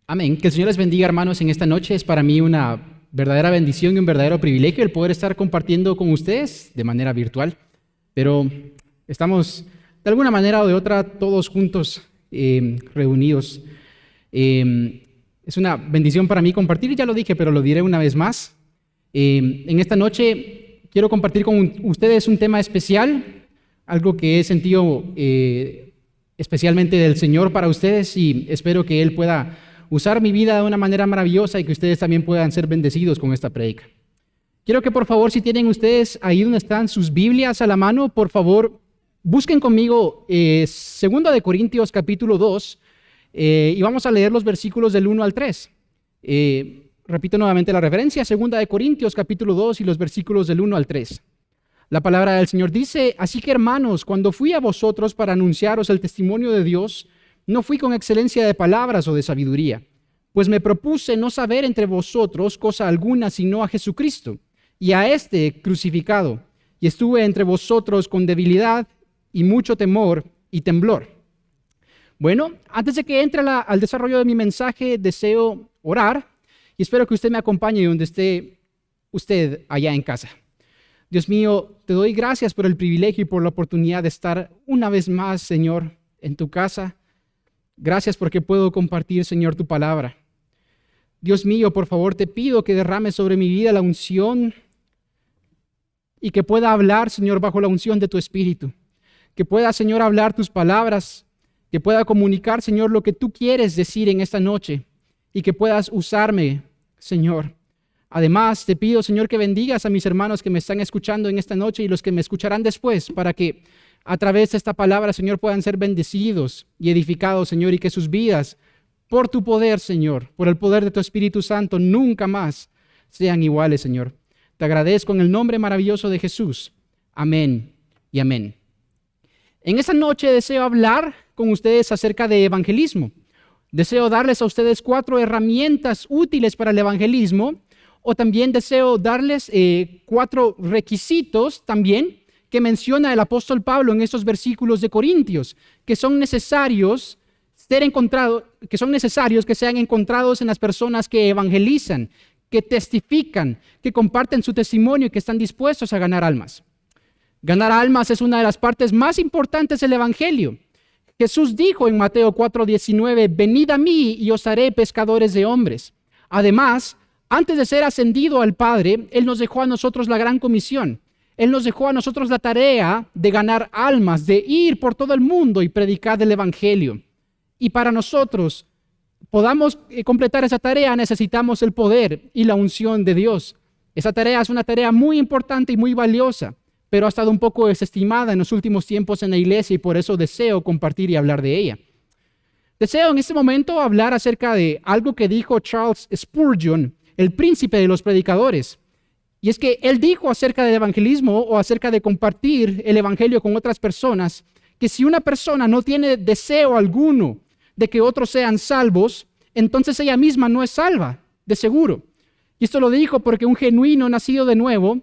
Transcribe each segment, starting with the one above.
Amén. Que el Señor les bendiga, hermanos, en esta noche. Es para mí una verdadera bendición y un verdadero privilegio el poder estar compartiendo con ustedes de manera virtual. Pero estamos, de alguna manera o de otra, todos juntos reunidos. Es una bendición para mí compartir, ya lo dije, pero lo diré una vez más. En esta noche quiero compartir con ustedes un tema especial, algo que he sentido especialmente del Señor para ustedes, y espero que Él pueda usar mi vida de una manera maravillosa y que ustedes también puedan ser bendecidos con esta prédica. Quiero que por favor, si tienen ustedes ahí donde están sus Biblias a la mano, por favor, busquen conmigo 2 de Corintios capítulo 2 y vamos a leer los versículos del 1 al 3. Repito nuevamente la referencia, 2 de Corintios capítulo 2 y los versículos del 1 al 3. La palabra del Señor dice: así que, hermanos, cuando fui a vosotros para anunciaros el testimonio de Dios, no fui con excelencia de palabras o de sabiduría, pues me propuse no saber entre vosotros cosa alguna sino a Jesucristo y a este crucificado, y estuve entre vosotros con debilidad y mucho temor y temblor. Bueno, antes de que entre al desarrollo de mi mensaje, deseo orar y espero que usted me acompañe donde esté usted allá en casa. Dios mío, te doy gracias por el privilegio y por la oportunidad de estar una vez más, Señor, en tu casa. Gracias porque puedo compartir, Señor, tu palabra. Dios mío, por favor, te pido que derrames sobre mi vida la unción y que pueda hablar, Señor, bajo la unción de tu Espíritu. Que pueda, Señor, hablar tus palabras, que pueda comunicar, Señor, lo que tú quieres decir en esta noche y que puedas usarme, Señor. Además, te pido, Señor, que bendigas a mis hermanos que me están escuchando en esta noche y los que me escucharán después, para que a través de esta palabra, Señor, puedan ser bendecidos y edificados, Señor, y que sus vidas, por tu poder, Señor, por el poder de tu Espíritu Santo, nunca más sean iguales, Señor. Te agradezco en el nombre maravilloso de Jesús. Amén y amén. En esta noche deseo hablar con ustedes acerca de evangelismo. Deseo darles a ustedes 4 herramientas útiles para el evangelismo, o también deseo darles 4 requisitos también que menciona el apóstol Pablo en estos versículos de Corintios, que son necesarios que sean encontrados en las personas que evangelizan, que testifican, que comparten su testimonio y que están dispuestos a ganar almas. Ganar almas es una de las partes más importantes del evangelio. Jesús dijo en Mateo 4:19, venid a mí y os haré pescadores de hombres. Además, antes de ser ascendido al Padre, Él nos dejó a nosotros la gran comisión. Él nos dejó a nosotros la tarea de ganar almas, de ir por todo el mundo y predicar el evangelio. Y para nosotros podamos completar esa tarea necesitamos el poder y la unción de Dios. Esa tarea es una tarea muy importante y muy valiosa, pero ha estado un poco desestimada en los últimos tiempos en la iglesia y por eso deseo compartir y hablar de ella. Deseo en este momento hablar acerca de algo que dijo Charles Spurgeon, el príncipe de los predicadores. Y es que él dijo acerca del evangelismo o acerca de compartir el evangelio con otras personas, que si una persona no tiene deseo alguno de que otros sean salvos, entonces ella misma no es salva, de seguro. Y esto lo dijo porque un genuino nacido de nuevo,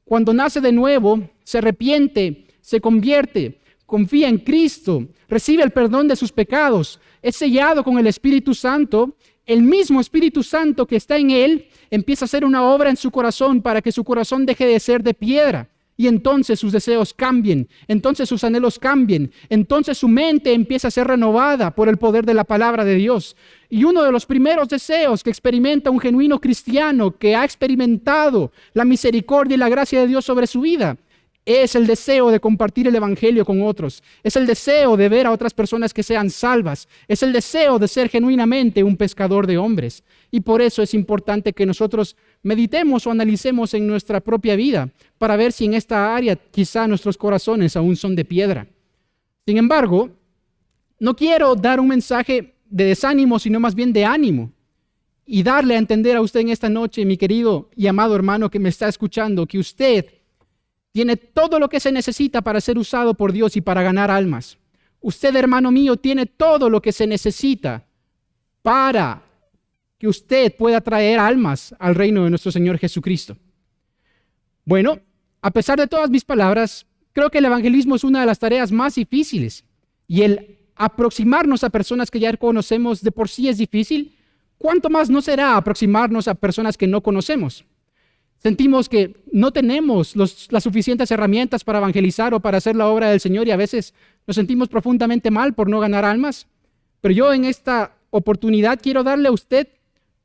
cuando nace de nuevo, se arrepiente, se convierte, confía en Cristo, recibe el perdón de sus pecados, es sellado con el Espíritu Santo. El mismo Espíritu Santo que está en él empieza a hacer una obra en su corazón para que su corazón deje de ser de piedra y entonces sus deseos cambien, entonces sus anhelos cambien, entonces su mente empieza a ser renovada por el poder de la palabra de Dios. Y uno de los primeros deseos que experimenta un genuino cristiano que ha experimentado la misericordia y la gracia de Dios sobre su vida es el deseo de compartir el evangelio con otros. Es el deseo de ver a otras personas que sean salvas. Es el deseo de ser genuinamente un pescador de hombres. Y por eso es importante que nosotros meditemos o analicemos en nuestra propia vida para ver si en esta área quizá nuestros corazones aún son de piedra. Sin embargo, no quiero dar un mensaje de desánimo, sino más bien de ánimo. Y darle a entender a usted en esta noche, mi querido y amado hermano que me está escuchando, que usted tiene todo lo que se necesita para ser usado por Dios y para ganar almas. Usted, hermano mío, tiene todo lo que se necesita para que usted pueda traer almas al reino de nuestro Señor Jesucristo. Bueno, a pesar de todas mis palabras, creo que el evangelismo es una de las tareas más difíciles. Y el aproximarnos a personas que ya conocemos de por sí es difícil, ¿cuánto más no será aproximarnos a personas que no conocemos? Sentimos que no tenemos las suficientes herramientas para evangelizar o para hacer la obra del Señor y a veces nos sentimos profundamente mal por no ganar almas. Pero yo en esta oportunidad quiero darle a usted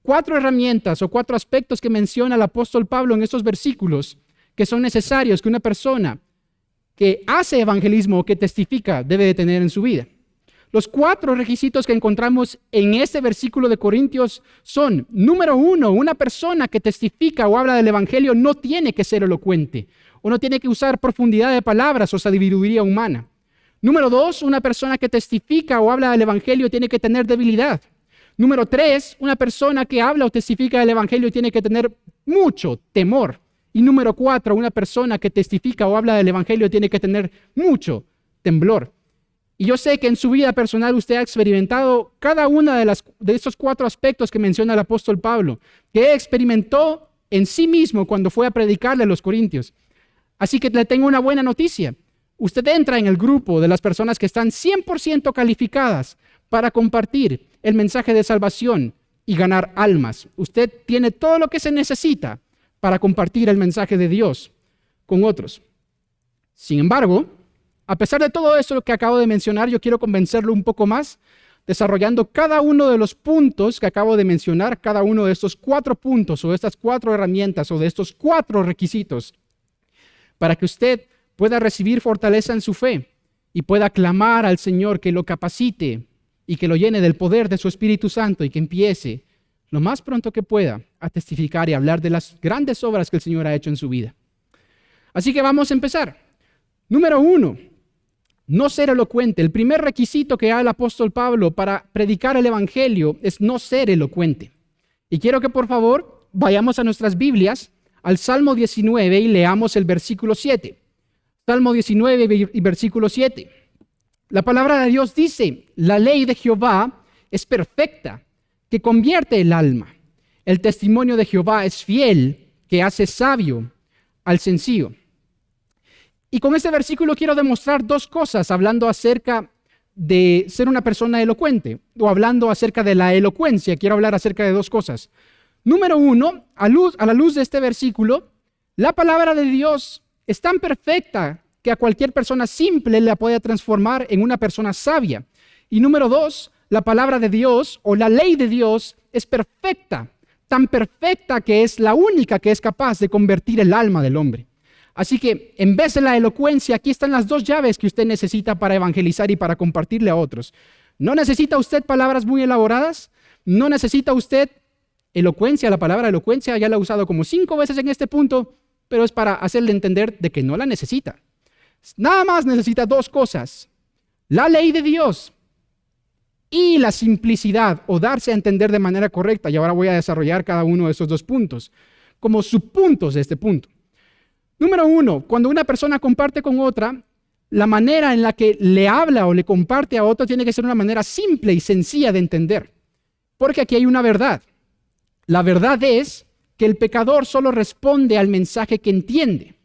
4 herramientas o 4 aspectos que menciona el apóstol Pablo en estos versículos que son necesarios que una persona que hace evangelismo o que testifica debe de tener en su vida. Los 4 requisitos que encontramos en este versículo de Corintios son, número 1, una persona que testifica o habla del evangelio no tiene que ser elocuente o no tiene que usar profundidad de palabras o sabiduría humana. Número 2, una persona que testifica o habla del evangelio tiene que tener debilidad. Número 3, una persona que habla o testifica del evangelio tiene que tener mucho temor. Y número 4, una persona que testifica o habla del evangelio tiene que tener mucho temblor. Y yo sé que en su vida personal usted ha experimentado cada uno de estos 4 aspectos que menciona el apóstol Pablo, que experimentó en sí mismo cuando fue a predicarle a los corintios. Así que le tengo una buena noticia. Usted entra en el grupo de las personas que están 100% calificadas para compartir el mensaje de salvación y ganar almas. Usted tiene todo lo que se necesita para compartir el mensaje de Dios con otros. Sin embargo, a pesar de todo eso que acabo de mencionar, yo quiero convencerlo un poco más, desarrollando cada uno de los puntos que acabo de mencionar, cada uno de estos 4 puntos o de estas 4 herramientas o de estos 4 requisitos, para que usted pueda recibir fortaleza en su fe y pueda clamar al Señor que lo capacite y que lo llene del poder de su Espíritu Santo y que empiece lo más pronto que pueda a testificar y hablar de las grandes obras que el Señor ha hecho en su vida. Así que vamos a empezar. Número 1, no ser elocuente. El primer requisito que da el apóstol Pablo para predicar el evangelio es no ser elocuente. Y quiero que por favor vayamos a nuestras Biblias, al Salmo 19 y leamos el versículo 7. Salmo 19 y versículo 7. La palabra de Dios dice, la ley de Jehová es perfecta, que convierte el alma. El testimonio de Jehová es fiel, que hace sabio al sencillo. Y con este versículo quiero demostrar 2 cosas, hablando acerca de ser una persona elocuente, o hablando acerca de la elocuencia. Quiero hablar acerca de 2 cosas. Número 1, a la luz de este versículo, la palabra de Dios es tan perfecta que a cualquier persona simple la puede transformar en una persona sabia. Y número 2, la palabra de Dios o la ley de Dios es perfecta, tan perfecta que es la única que es capaz de convertir el alma del hombre. Así que en vez de la elocuencia, aquí están las 2 llaves que usted necesita para evangelizar y para compartirle a otros. No necesita usted palabras muy elaboradas, no necesita usted elocuencia. La palabra elocuencia ya la he usado como 5 veces en este punto, pero es para hacerle entender de que no la necesita. Nada más necesita 2 cosas, la ley de Dios y la simplicidad o darse a entender de manera correcta. Y ahora voy a desarrollar cada uno de esos 2 puntos como subpuntos de este punto. Número 1, cuando una persona comparte con otra, la manera en la que le habla o le comparte a otro tiene que ser una manera simple y sencilla de entender. Porque aquí hay una verdad. La verdad es que el pecador solo responde al mensaje que entiende.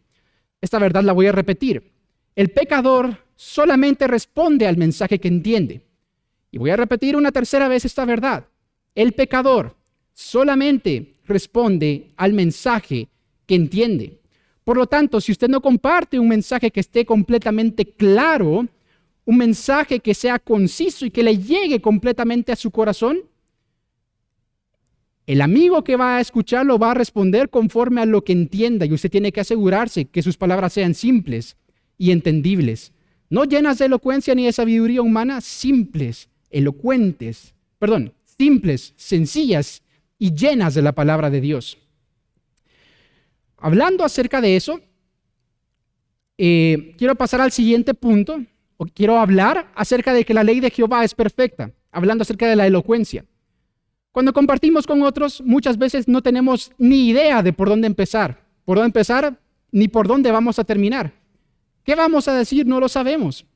Esta verdad la voy a repetir. El pecador solamente responde al mensaje que entiende. Y voy a repetir una tercera vez esta verdad. El pecador solamente responde al mensaje que entiende. Por lo tanto, si usted no comparte un mensaje que esté completamente claro, un mensaje que sea conciso y que le llegue completamente a su corazón, el amigo que va a escucharlo va a responder conforme a lo que entienda y usted tiene que asegurarse que sus palabras sean simples y entendibles. No llenas de elocuencia ni de sabiduría humana, simples, sencillas y llenas de la palabra de Dios. Hablando acerca de eso, quiero pasar al siguiente punto, o quiero hablar acerca de que la ley de Jehová es perfecta, hablando acerca de la elocuencia. Cuando compartimos con otros, muchas veces no tenemos ni idea de por dónde empezar ni por dónde vamos a terminar. ¿Qué vamos a decir? No lo sabemos.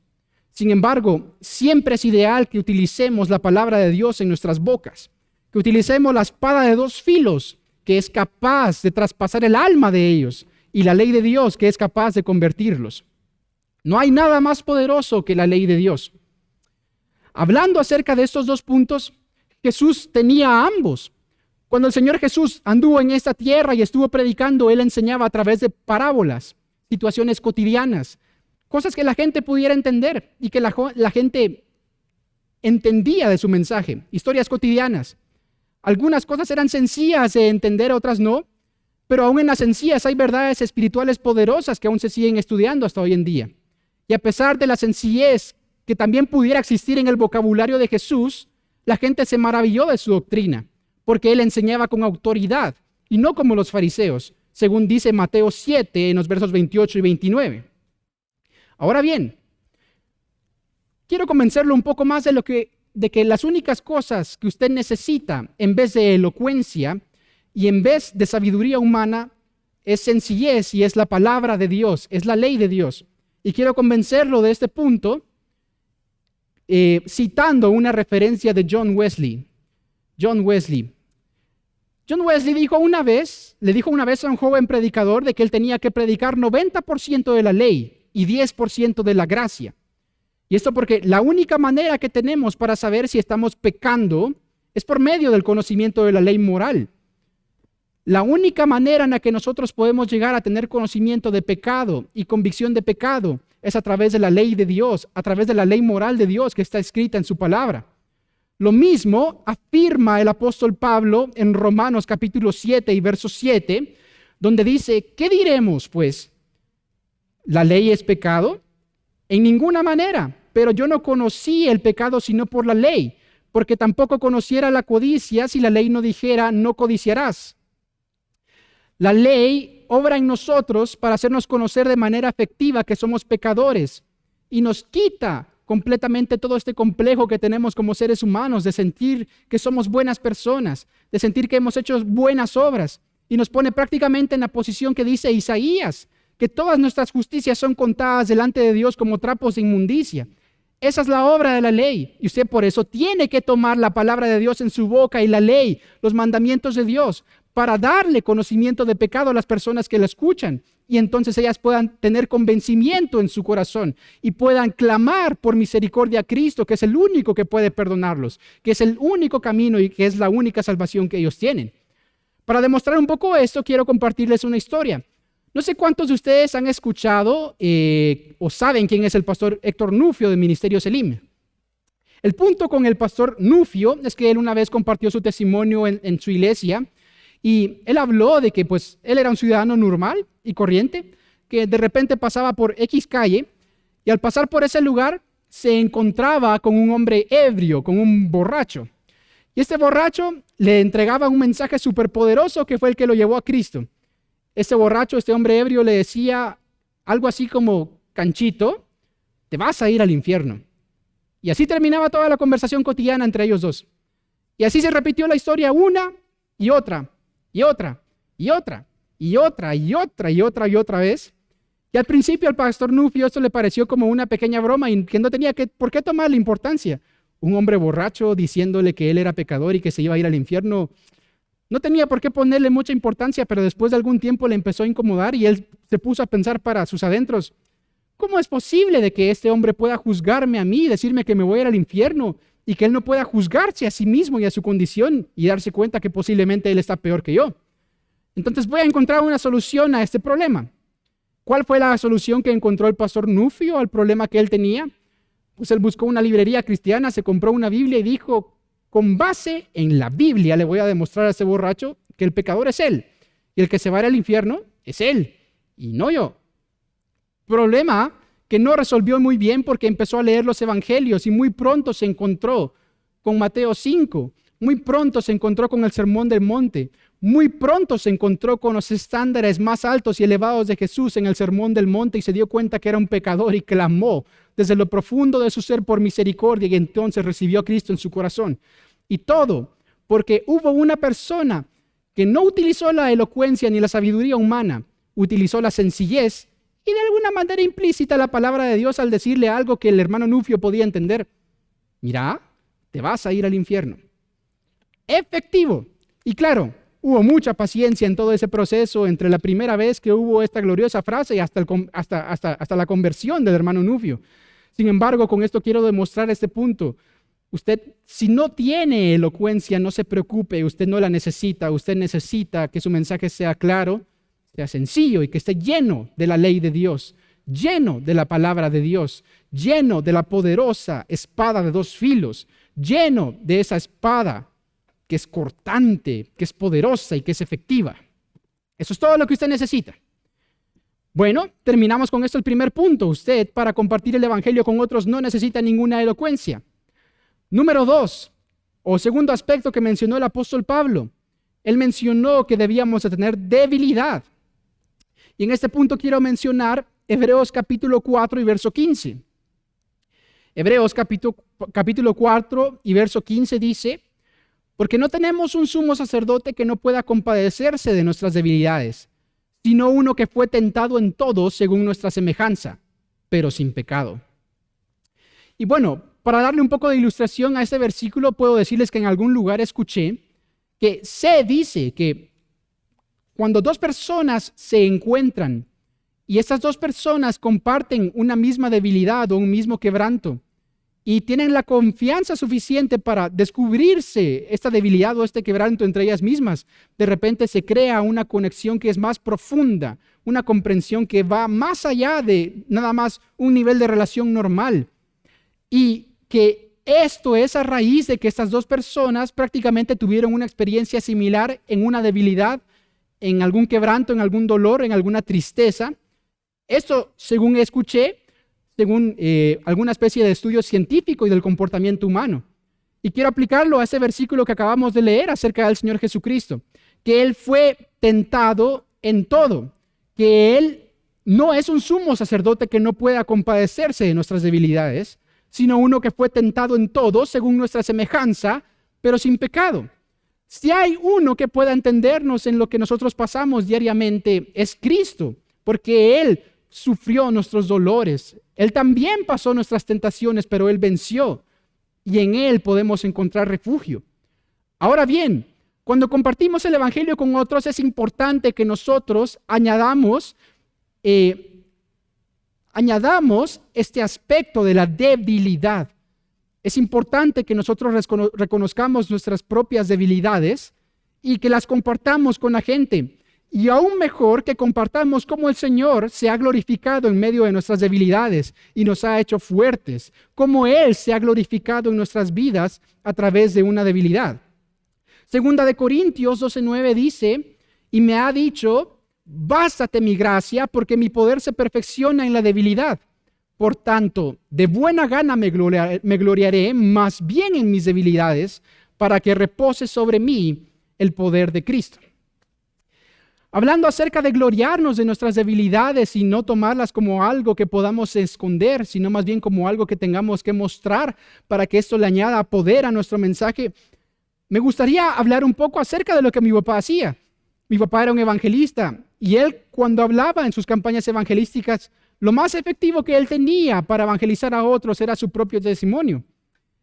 Sin embargo, siempre es ideal que utilicemos la palabra de Dios en nuestras bocas, que utilicemos la espada de 2 filos, que es capaz de traspasar el alma de ellos, y la ley de Dios, que es capaz de convertirlos. No hay nada más poderoso que la ley de Dios. Hablando acerca de estos 2 puntos, Jesús tenía a ambos. Cuando el Señor Jesús anduvo en esta tierra y estuvo predicando, Él enseñaba a través de parábolas, situaciones cotidianas, cosas que la gente pudiera entender y que la gente entendía de su mensaje, historias cotidianas. Algunas cosas eran sencillas de entender, otras no, pero aún en las sencillas hay verdades espirituales poderosas que aún se siguen estudiando hasta hoy en día. Y a pesar de la sencillez que también pudiera existir en el vocabulario de Jesús, la gente se maravilló de su doctrina, porque Él enseñaba con autoridad y no como los fariseos, según dice Mateo 7 en los versos 28 y 29. Ahora bien, quiero convencerlo un poco más de que las únicas cosas que usted necesita en vez de elocuencia y en vez de sabiduría humana es sencillez y es la palabra de Dios, es la ley de Dios. Y quiero convencerlo de este punto citando una referencia de John Wesley. John Wesley le dijo una vez a un joven predicador de que él tenía que predicar 90% de la ley y 10% de la gracia. Y esto porque la única manera que tenemos para saber si estamos pecando es por medio del conocimiento de la ley moral. La única manera en la que nosotros podemos llegar a tener conocimiento de pecado y convicción de pecado es a través de la ley de Dios, a través de la ley moral de Dios que está escrita en su palabra. Lo mismo afirma el apóstol Pablo en Romanos capítulo 7 y verso 7, donde dice, ¿qué diremos pues? ¿La ley es pecado? En ninguna manera, pero yo no conocí el pecado sino por la ley, porque tampoco conociera la codicia si la ley no dijera, no codiciarás. La ley obra en nosotros para hacernos conocer de manera efectiva que somos pecadores y nos quita completamente todo este complejo que tenemos como seres humanos de sentir que somos buenas personas, de sentir que hemos hecho buenas obras y nos pone prácticamente en la posición que dice Isaías, que todas nuestras justicias son contadas delante de Dios como trapos de inmundicia. Esa es la obra de la ley y usted por eso tiene que tomar la palabra de Dios en su boca y la ley, los mandamientos de Dios, para darle conocimiento de pecado a las personas que la escuchan y entonces ellas puedan tener convencimiento en su corazón y puedan clamar por misericordia a Cristo, que es el único que puede perdonarlos, que es el único camino y que es la única salvación que ellos tienen. Para demostrar un poco esto, quiero compartirles una historia. No sé cuántos de ustedes han escuchado o saben quién es el pastor Héctor Nufio del Ministerio Selim. El punto con el pastor Nufio es que él una vez compartió su testimonio en su iglesia y él habló de que pues él era un ciudadano normal y corriente que de repente pasaba por X calle y al pasar por ese lugar se encontraba con un hombre ebrio, con un borracho. Y este borracho le entregaba un mensaje superpoderoso que fue el que lo llevó a Cristo. Este borracho, este hombre ebrio le decía algo así como, Canchito, te vas a ir al infierno. Y así terminaba toda la conversación cotidiana entre ellos dos. Y así se repitió la historia una y otra, y otra, y otra, y otra, y otra, y otra, y otra vez. Y al principio al pastor Nufio esto le pareció como una pequeña broma y que no tenía por qué tomarle importancia. Un hombre borracho diciéndole que él era pecador y que se iba a ir al infierno. No tenía por qué ponerle mucha importancia, pero después de algún tiempo le empezó a incomodar y él se puso a pensar para sus adentros, ¿cómo es posible de que este hombre pueda juzgarme a mí, decirme que me voy a ir al infierno y que él no pueda juzgarse a sí mismo y a su condición y darse cuenta que posiblemente él está peor que yo? Entonces voy a encontrar una solución a este problema. ¿Cuál fue la solución que encontró el pastor Nufio al problema que él tenía? Pues él buscó una librería cristiana, se compró una Biblia y dijo, con base en la Biblia le voy a demostrar a ese borracho que el pecador es él y el que se va a ir al infierno es él y no yo. Problema que no resolvió muy bien porque empezó a leer los evangelios y muy pronto se encontró con Mateo 5, muy pronto se encontró con el Sermón del Monte, muy pronto se encontró con los estándares más altos y elevados de Jesús en el Sermón del Monte y se dio cuenta que era un pecador y clamó desde lo profundo de su ser por misericordia y entonces recibió a Cristo en su corazón. Y todo porque hubo una persona que no utilizó la elocuencia ni la sabiduría humana, utilizó la sencillez y de alguna manera implícita la palabra de Dios al decirle algo que el hermano Nufio podía entender. Mira, te vas a ir al infierno. Efectivo. Y claro, hubo mucha paciencia en todo ese proceso entre la primera vez que hubo esta gloriosa frase y hasta la conversión del hermano Nufio. Sin embargo, con esto quiero demostrar este punto. Usted, si no tiene elocuencia, no se preocupe, usted no la necesita. Usted necesita que su mensaje sea claro, sea sencillo y que esté lleno de la ley de Dios, lleno de la palabra de Dios, lleno de la poderosa espada de dos filos, lleno de esa espada que es cortante, que es poderosa y que es efectiva. Eso es todo lo que usted necesita. Bueno, terminamos con esto el primer punto. Usted, para compartir el evangelio con otros, no necesita ninguna elocuencia. Número 2, o segundo aspecto que mencionó el apóstol Pablo. Él mencionó que debíamos de tener debilidad. Y en este punto quiero mencionar Hebreos capítulo 4 y verso 15. Hebreos capítulo 4 y verso 15 dice: porque no tenemos un sumo sacerdote que no pueda compadecerse de nuestras debilidades, sino uno que fue tentado en todo según nuestra semejanza, pero sin pecado. Y bueno, para darle un poco de ilustración a este versículo, puedo decirles que en algún lugar escuché que se dice que cuando dos personas se encuentran y estas dos personas comparten una misma debilidad o un mismo quebranto y tienen la confianza suficiente para descubrirse esta debilidad o este quebranto entre ellas mismas, de repente se crea una conexión que es más profunda, una comprensión que va más allá de nada más un nivel de relación normal. Y que esto es a raíz de que estas dos personas prácticamente tuvieron una experiencia similar en una debilidad, en algún quebranto, en algún dolor, en alguna tristeza. Esto, según escuché, según alguna especie de estudio científico y del comportamiento humano. Y quiero aplicarlo a ese versículo que acabamos de leer acerca del Señor Jesucristo, que Él fue tentado en todo, que Él no es un sumo sacerdote que no pueda compadecerse de nuestras debilidades, sino uno que fue tentado en todo según nuestra semejanza, pero sin pecado. Si hay uno que pueda entendernos en lo que nosotros pasamos diariamente, es Cristo, porque Él sufrió nuestros dolores. Él también pasó nuestras tentaciones, pero Él venció, y en Él podemos encontrar refugio. Ahora bien, cuando compartimos el evangelio con otros, es importante que nosotros añadamos este aspecto de la debilidad. Es importante que nosotros reconozcamos nuestras propias debilidades y que las compartamos con la gente. Y aún mejor que compartamos cómo el Señor se ha glorificado en medio de nuestras debilidades y nos ha hecho fuertes, cómo Él se ha glorificado en nuestras vidas a través de una debilidad. Segunda de Corintios 12:9 dice: y me ha dicho, bástate mi gracia, porque mi poder se perfecciona en la debilidad. Por tanto, de buena gana me gloriaré más bien en mis debilidades, para que repose sobre mí el poder de Cristo. Hablando acerca de gloriarnos de nuestras debilidades y no tomarlas como algo que podamos esconder, sino más bien como algo que tengamos que mostrar para que esto le añada poder a nuestro mensaje, me gustaría hablar un poco acerca de lo que mi papá hacía. Mi papá era un evangelista y él, cuando hablaba en sus campañas evangelísticas, lo más efectivo que él tenía para evangelizar a otros era su propio testimonio.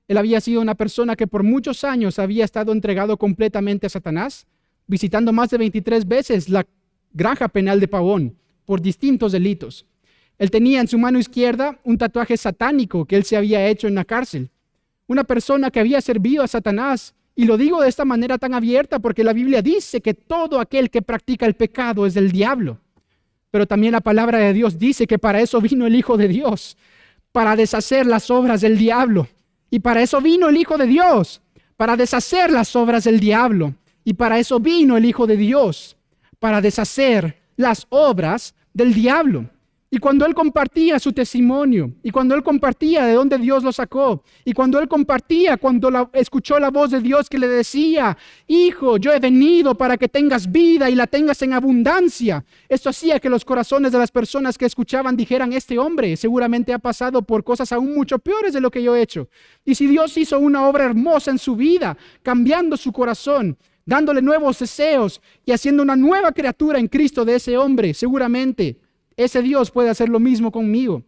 Él había sido una persona que por muchos años había estado entregado completamente a Satanás, visitando más de 23 veces la granja penal de Pavón por distintos delitos. Él tenía en su mano izquierda un tatuaje satánico que él se había hecho en la cárcel. Una persona que había servido a Satanás. Y lo digo de esta manera tan abierta porque la Biblia dice que todo aquel que practica el pecado es del diablo. Pero también la palabra de Dios dice que para eso vino el Hijo de Dios, para deshacer las obras del diablo. Y para eso vino el Hijo de Dios, para deshacer las obras del diablo. Y para eso vino el Hijo de Dios, para deshacer las obras del diablo. Y cuando Él compartía su testimonio, y cuando Él compartía de dónde Dios lo sacó, y cuando Él compartía, cuando escuchó la voz de Dios que le decía: hijo, yo he venido para que tengas vida y la tengas en abundancia. Esto hacía que los corazones de las personas que escuchaban dijeran: este hombre seguramente ha pasado por cosas aún mucho peores de lo que yo he hecho. Y si Dios hizo una obra hermosa en su vida, cambiando su corazón, dándole nuevos deseos y haciendo una nueva criatura en Cristo de ese hombre, seguramente ese Dios puede hacer lo mismo conmigo.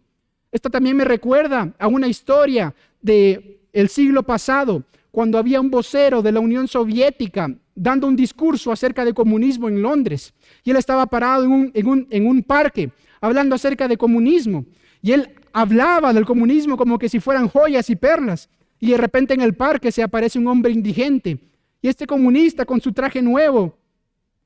Esto también me recuerda a una historia del siglo pasado, cuando había un vocero de la Unión Soviética dando un discurso acerca de comunismo en Londres. Y él estaba parado en un parque hablando acerca de comunismo. Y él hablaba del comunismo como que si fueran joyas y perlas. Y de repente en el parque se aparece un hombre indigente. Y este comunista con su traje nuevo,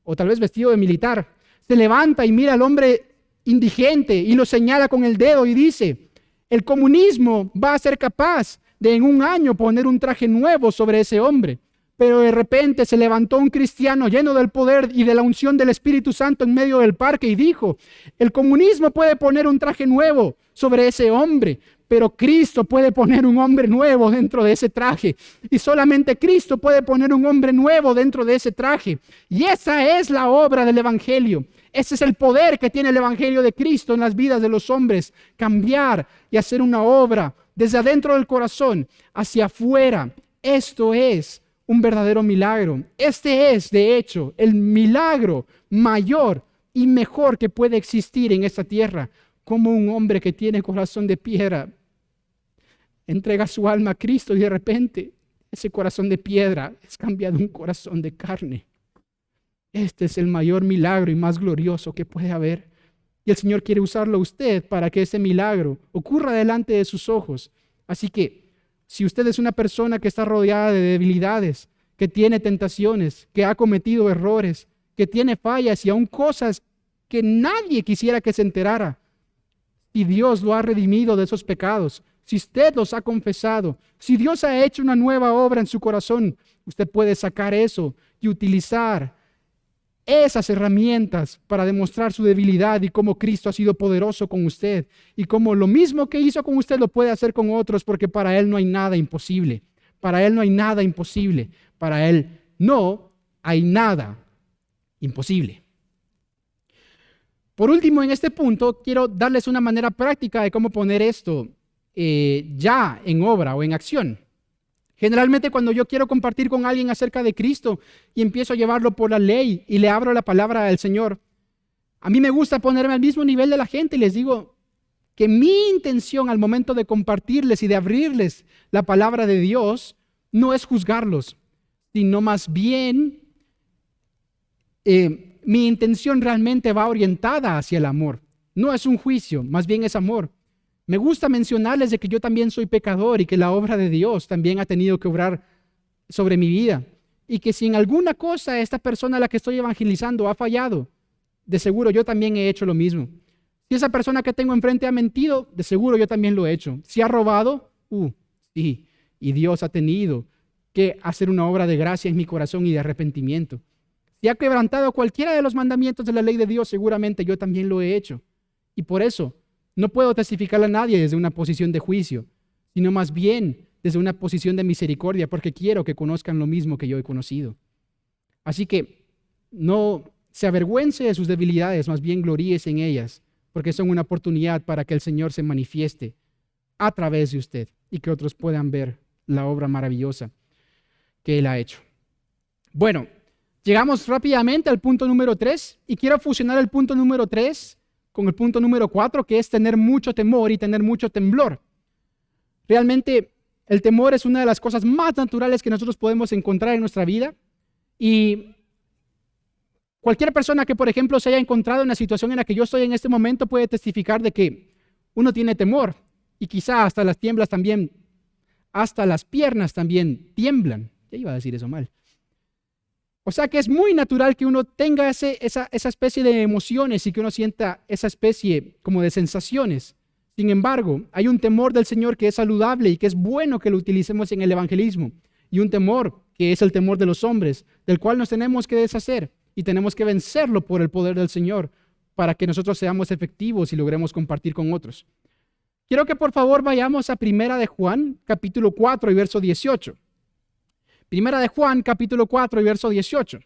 o tal vez vestido de militar, se levanta y mira al hombre indigente y lo señala con el dedo y dice: el comunismo va a ser capaz de en un año poner un traje nuevo sobre ese hombre. Pero de repente se levantó un cristiano lleno del poder y de la unción del Espíritu Santo en medio del parque y dijo: el comunismo puede poner un traje nuevo sobre ese hombre, pero Cristo puede poner un hombre nuevo dentro de ese traje. Y solamente Cristo puede poner un hombre nuevo dentro de ese traje. Y esa es la obra del Evangelio. Ese es el poder que tiene el Evangelio de Cristo en las vidas de los hombres. Cambiar y hacer una obra desde adentro del corazón hacia afuera. Esto es un verdadero milagro. Este es, de hecho, el milagro mayor y mejor que puede existir en esta tierra. Como un hombre que tiene corazón de piedra entrega su alma a Cristo y de repente ese corazón de piedra es cambiado en un corazón de carne. Este es el mayor milagro y más glorioso que puede haber. Y el Señor quiere usarlo a usted para que ese milagro ocurra delante de sus ojos. Así que, si usted es una persona que está rodeada de debilidades, que tiene tentaciones, que ha cometido errores, que tiene fallas y aún cosas que nadie quisiera que se enterara, y Dios lo ha redimido de esos pecados, si usted los ha confesado, si Dios ha hecho una nueva obra en su corazón, usted puede sacar eso y utilizar esas herramientas para demostrar su debilidad y cómo Cristo ha sido poderoso con usted y cómo lo mismo que hizo con usted lo puede hacer con otros, porque para Él no hay nada imposible. Para Él no hay nada imposible. Para Él no hay nada imposible. Por último, en este punto, quiero darles una manera práctica de cómo poner esto ya en obra o en acción. Generalmente cuando yo quiero compartir con alguien acerca de Cristo y empiezo a llevarlo por la ley y le abro la palabra del Señor, a mí me gusta ponerme al mismo nivel de la gente y les digo que mi intención al momento de compartirles y de abrirles la palabra de Dios no es juzgarlos, sino más bien mi intención realmente va orientada hacia el amor. No es un juicio, más bien es amor. Me gusta mencionarles de que yo también soy pecador y que la obra de Dios también ha tenido que obrar sobre mi vida. Y que si en alguna cosa esta persona a la que estoy evangelizando ha fallado, de seguro yo también he hecho lo mismo. Si esa persona que tengo enfrente ha mentido, de seguro yo también lo he hecho. Si ha robado, sí. Y Dios ha tenido que hacer una obra de gracia en mi corazón y de arrepentimiento. Si ha quebrantado cualquiera de los mandamientos de la ley de Dios, seguramente yo también lo he hecho. Y por eso no puedo testificar a nadie desde una posición de juicio, sino más bien desde una posición de misericordia, porque quiero que conozcan lo mismo que yo he conocido. Así que no se avergüence de sus debilidades, más bien gloríese en ellas, porque son una oportunidad para que el Señor se manifieste a través de usted y que otros puedan ver la obra maravillosa que Él ha hecho. Bueno, llegamos rápidamente al punto número 3 y quiero fusionar el punto número 3 con el punto número 4, que es tener mucho temor y tener mucho temblor. Realmente el temor es una de las cosas más naturales que nosotros podemos encontrar en nuestra vida y cualquier persona que, por ejemplo, se haya encontrado en la situación en la que yo estoy en este momento puede testificar de que uno tiene temor y quizá hasta las tiemblas también, hasta las piernas también tiemblan. Ya iba a decir eso mal. O sea que es muy natural que uno tenga esa especie de emociones y que uno sienta esa especie como de sensaciones. Sin embargo, hay un temor del Señor que es saludable y que es bueno que lo utilicemos en el evangelismo. Y un temor que es el temor de los hombres, del cual nos tenemos que deshacer y tenemos que vencerlo por el poder del Señor para que nosotros seamos efectivos y logremos compartir con otros. Quiero que por favor vayamos a Primera de Juan, capítulo 4 y verso 18. Primera de Juan, capítulo 4 y verso 18.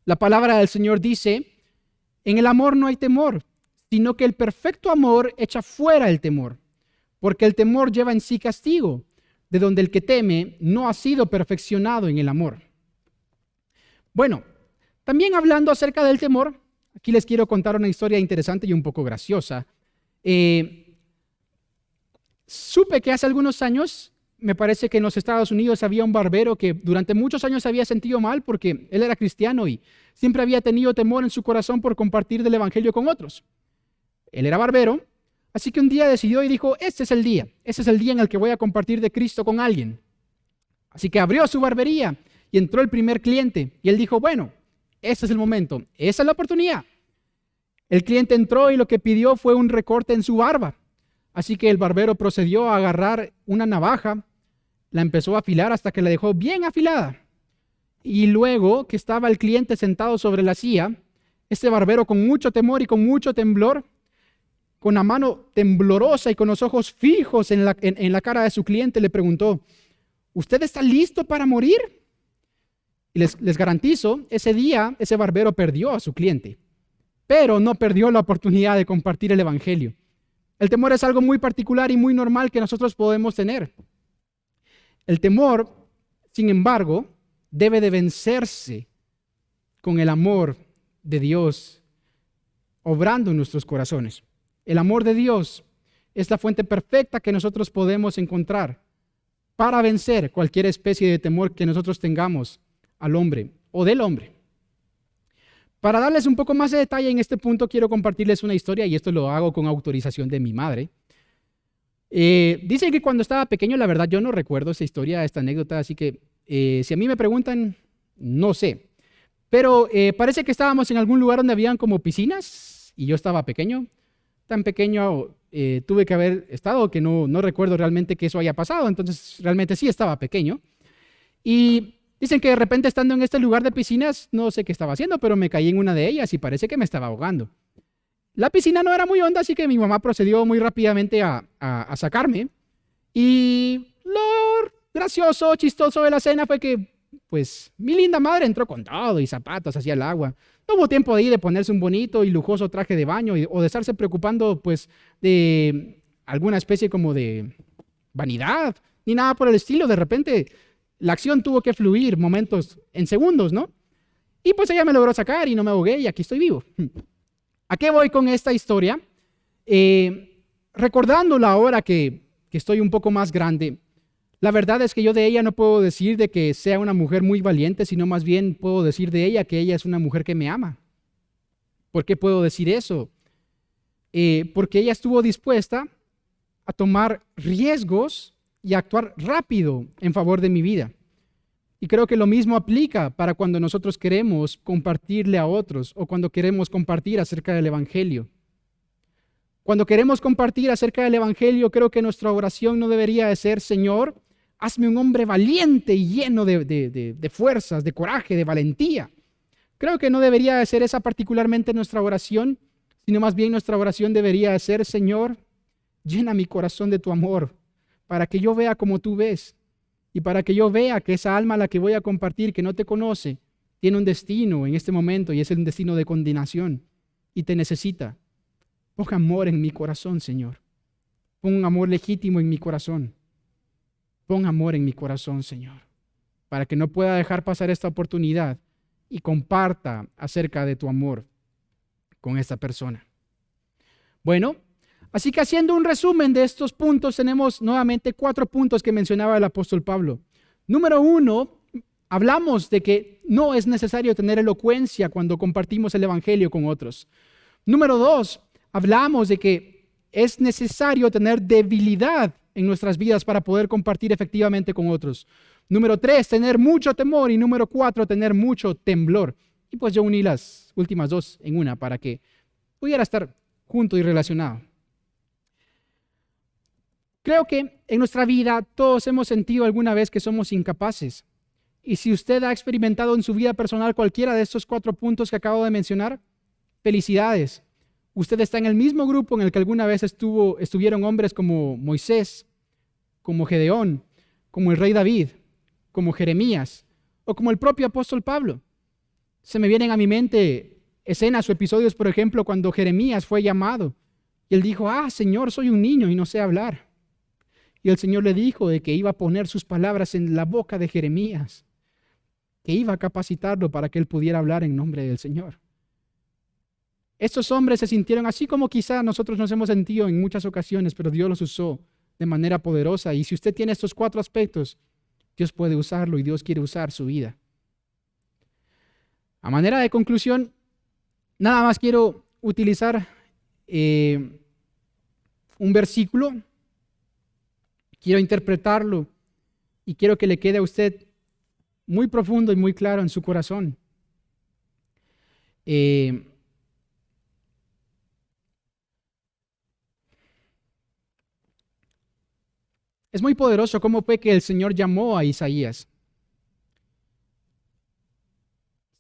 La palabra del Señor dice: en el amor no hay temor, sino que el perfecto amor echa fuera el temor, porque el temor lleva en sí castigo, de donde el que teme no ha sido perfeccionado en el amor. Bueno, también hablando acerca del temor, aquí les quiero contar una historia interesante y un poco graciosa. Supe que hace algunos años, me parece que en los Estados Unidos había un barbero que durante muchos años se había sentido mal porque él era cristiano y siempre había tenido temor en su corazón por compartir del evangelio con otros. Él era barbero, Así que un día decidió y dijo, este es el día en el que voy a compartir de Cristo con alguien. Así que abrió su barbería y entró el primer cliente y él dijo, bueno, este es el momento, esa es la oportunidad. El cliente entró y lo que pidió fue un recorte en su barba. Así que el barbero procedió a agarrar una navaja, la empezó a afilar hasta que la dejó bien afilada. Y luego que estaba el cliente sentado sobre la silla, este barbero con mucho temor y con mucho temblor, con la mano temblorosa y con los ojos fijos en la cara de su cliente, le preguntó, ¿usted está listo para morir? Y les garantizo, ese día ese barbero perdió a su cliente, pero no perdió la oportunidad de compartir el evangelio. El temor es algo muy particular y muy normal que nosotros podemos tener. El temor, sin embargo, debe de vencerse con el amor de Dios obrando en nuestros corazones. El amor de Dios es la fuente perfecta que nosotros podemos encontrar para vencer cualquier especie de temor que nosotros tengamos al hombre o del hombre. Para darles un poco más de detalle en este punto, quiero compartirles una historia y esto lo hago con autorización de mi madre. Dicen que cuando estaba pequeño, la verdad yo no recuerdo esta historia, esta anécdota, así que si a mí me preguntan, no sé. Pero parece que estábamos en algún lugar donde habían como piscinas y yo estaba pequeño. Tan pequeño tuve que haber estado que no recuerdo realmente que eso haya pasado, entonces realmente sí estaba pequeño. Y dicen que de repente estando en este lugar de piscinas, no sé qué estaba haciendo, pero me caí en una de ellas y parece que me estaba ahogando. La piscina no era muy honda, así que mi mamá procedió muy rápidamente a sacarme. Y lo gracioso, chistoso de la escena fue que, pues, mi linda madre entró con todo y zapatos hacia el agua. No hubo tiempo de ir de ponerse un bonito y lujoso traje de baño o de estarse preocupando, pues, de alguna especie como de vanidad, ni nada por el estilo. De repente, la acción tuvo que fluir momentos, en segundos, ¿no? Y pues ella me logró sacar y no me ahogué y aquí estoy vivo. ¿A qué voy con esta historia? Recordándola ahora que estoy un poco más grande, la verdad es que yo de ella no puedo decir de que sea una mujer muy valiente, sino más bien puedo decir de ella que ella es una mujer que me ama. ¿Por qué puedo decir eso? Porque ella estuvo dispuesta a tomar riesgos y a actuar rápido en favor de mi vida. Y creo que lo mismo aplica para cuando nosotros queremos compartirle a otros o cuando queremos compartir acerca del Evangelio. Cuando queremos compartir acerca del Evangelio, creo que nuestra oración no debería de ser, Señor, hazme un hombre valiente y lleno de fuerzas, de coraje, de valentía. Creo que no debería de ser esa particularmente nuestra oración, sino más bien nuestra oración debería de ser, Señor, llena mi corazón de tu amor, para que yo vea como tú ves y para que yo vea que esa alma a la que voy a compartir, que no te conoce, tiene un destino en este momento y es un destino de condenación y te necesita. Pon amor en mi corazón, Señor. Pon un amor legítimo en mi corazón. Pon amor en mi corazón, Señor, para que no pueda dejar pasar esta oportunidad y comparta acerca de tu amor con esta persona. Bueno, así que haciendo un resumen de estos puntos, tenemos nuevamente 4 puntos que mencionaba el apóstol Pablo. Número 1, hablamos de que no es necesario tener elocuencia cuando compartimos el evangelio con otros. Número 2, hablamos de que es necesario tener debilidad en nuestras vidas para poder compartir efectivamente con otros. Número 3, tener mucho temor. Y número 4, tener mucho temblor. Y pues yo uní las últimas 2 en una para que pudiera estar junto y relacionado. Creo que en nuestra vida todos hemos sentido alguna vez que somos incapaces. Y si usted ha experimentado en su vida personal cualquiera de estos 4 puntos que acabo de mencionar, felicidades. Usted está en el mismo grupo en el que alguna vez estuvieron hombres como Moisés, como Gedeón, como el rey David, como Jeremías o como el propio apóstol Pablo. Se me vienen a mi mente escenas o episodios, por ejemplo, cuando Jeremías fue llamado y él dijo, Señor, soy un niño y no sé hablar. Y el Señor le dijo de que iba a poner sus palabras en la boca de Jeremías, que iba a capacitarlo para que él pudiera hablar en nombre del Señor. Estos hombres se sintieron así como quizá nosotros nos hemos sentido en muchas ocasiones, pero Dios los usó de manera poderosa. Y si usted tiene estos 4 aspectos, Dios puede usarlo y Dios quiere usar su vida. A manera de conclusión, nada más quiero utilizar un versículo, quiero interpretarlo y quiero que le quede a usted muy profundo y muy claro en su corazón. Es muy poderoso cómo fue que el Señor llamó a Isaías.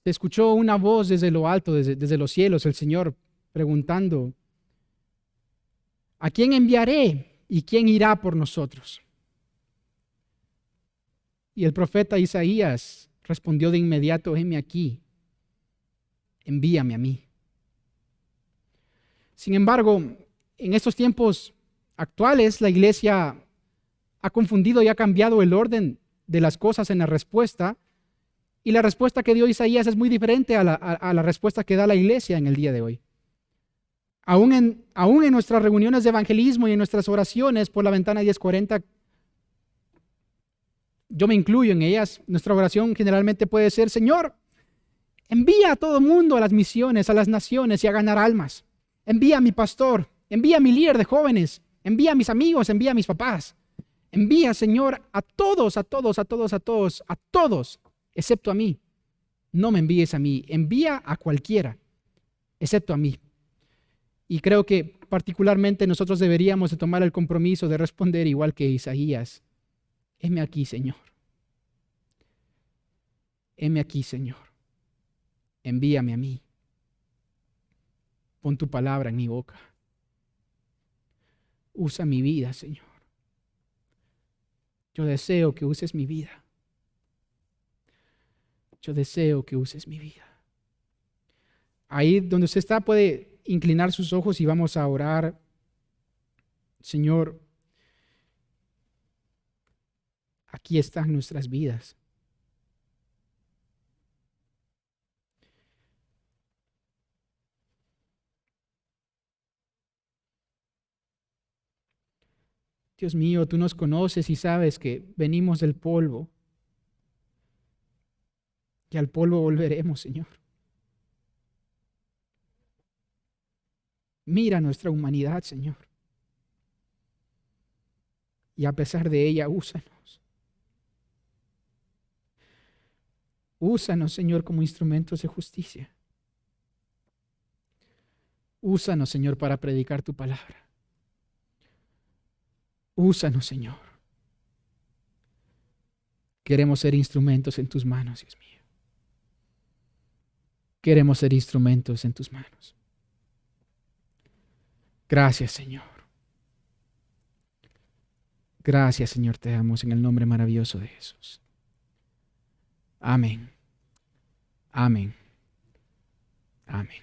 Se escuchó una voz desde lo alto, desde los cielos, el Señor preguntando: ¿a quién enviaré y quién irá por nosotros? Y el profeta Isaías respondió de inmediato: heme aquí, envíame a mí. Sin embargo, en estos tiempos actuales, la iglesia ha confundido y ha cambiado el orden de las cosas en la respuesta, y la respuesta que dio Isaías es muy diferente a la respuesta que da la iglesia en el día de hoy. Aún en nuestras reuniones de evangelismo y en nuestras oraciones por la ventana 1040, yo me incluyo en ellas, nuestra oración generalmente puede ser: Señor, envía a todo el mundo a las misiones, a las naciones y a ganar almas. Envía a mi pastor, envía a mi líder de jóvenes, envía a mis amigos, envía a mis papás. Envía, Señor, a todos, excepto a mí. No me envíes a mí, envía a cualquiera, excepto a mí. Y creo que particularmente nosotros deberíamos de tomar el compromiso de responder igual que Isaías: heme aquí, Señor. Heme aquí, Señor. Envíame a mí. Pon tu palabra en mi boca. Usa mi vida, Señor. Yo deseo que uses mi vida. Yo deseo que uses mi vida. Ahí donde usted está puede inclinar sus ojos y vamos a orar. Señor, aquí están nuestras vidas. Dios mío, tú nos conoces y sabes que venimos del polvo, que al polvo volveremos, Señor. Mira nuestra humanidad, Señor. Y a pesar de ella, úsanos. Úsanos, Señor, como instrumentos de justicia. Úsanos, Señor, para predicar tu palabra. Úsanos, Señor. Queremos ser instrumentos en tus manos, Dios mío. Queremos ser instrumentos en tus manos. Gracias, Señor. Gracias, Señor, te damos en el nombre maravilloso de Jesús. Amén. Amén. Amén.